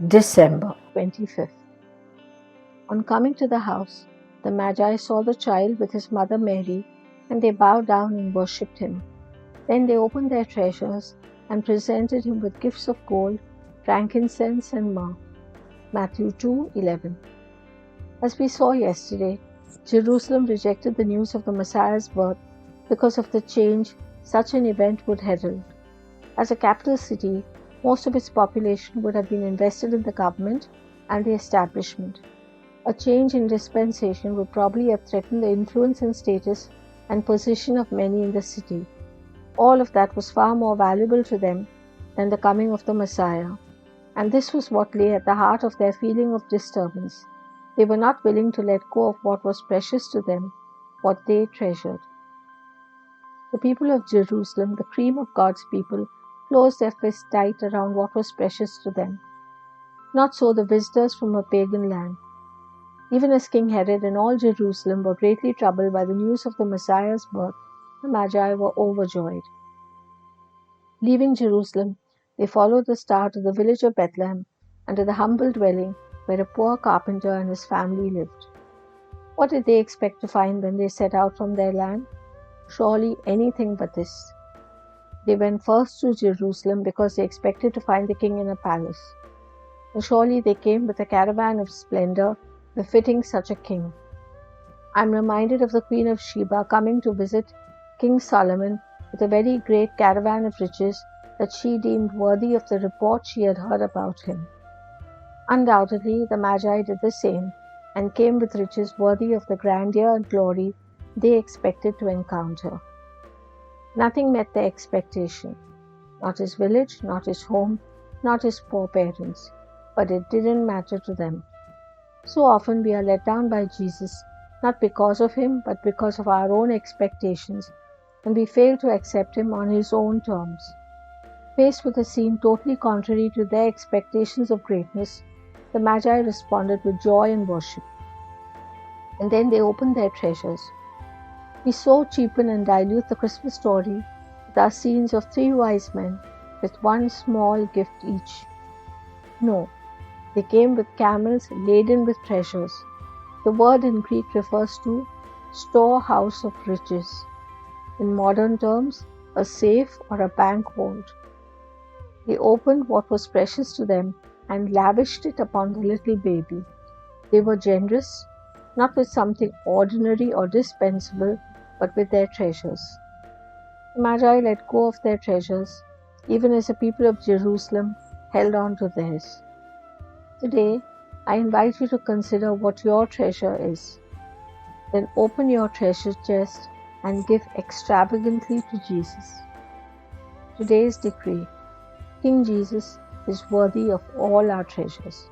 December 25th. On coming to the house, the Magi saw the child with his mother Mary, and they bowed down and worshipped him. Then they opened their treasures and presented him with gifts of gold, frankincense, and myrrh. Matthew 2:11. As we saw yesterday, Jerusalem rejected the news of the Messiah's birth because of the change such an event would herald. As a capital city, most of its population would have been invested in the government and the establishment. A change in dispensation would probably have threatened the influence and status and position of many in the city. All of that was far more valuable to them than the coming of the Messiah, and this was what lay at the heart of their feeling of disturbance. They were not willing to let go of what was precious to them, what they treasured. The people of Jerusalem, the cream of God's people, closed their fists tight around what was precious to them. Not so the visitors from a pagan land. Even as King Herod and all Jerusalem were greatly troubled by the news of the Messiah's birth, the Magi were overjoyed. Leaving Jerusalem, they followed the star to the village of Bethlehem and to the humble dwelling where a poor carpenter and his family lived. What did they expect to find when they set out from their land? Surely anything but this. They went first to Jerusalem because they expected to find the king in a palace. And surely they came with a caravan of splendor befitting such a king. I am reminded of the Queen of Sheba coming to visit King Solomon with a very great caravan of riches that she deemed worthy of the report she had heard about him. Undoubtedly, the Magi did the same and came with riches worthy of the grandeur and glory they expected to encounter. Nothing met their expectation. Not his village, not his home, not his poor parents. But it didn't matter to them. So often we are let down by Jesus, not because of him, but because of our own expectations, and we fail to accept him on his own terms. Faced with a scene totally contrary to their expectations of greatness, the Magi responded with joy and worship. And then they opened their treasures. We so cheapen and dilute the Christmas story with our scenes of 3 wise men with one small gift each. No, they came with camels laden with treasures. The word in Greek refers to storehouse of riches. In modern terms, a safe or a bank vault. They opened what was precious to them and lavished it upon the little baby. They were generous, not with something ordinary or dispensable, but with their treasures. The Magi let go of their treasures, even as the people of Jerusalem held on to theirs. Today, I invite you to consider what your treasure is. Then open your treasure chest and give extravagantly to Jesus. Today's decree: King Jesus is worthy of all our treasures.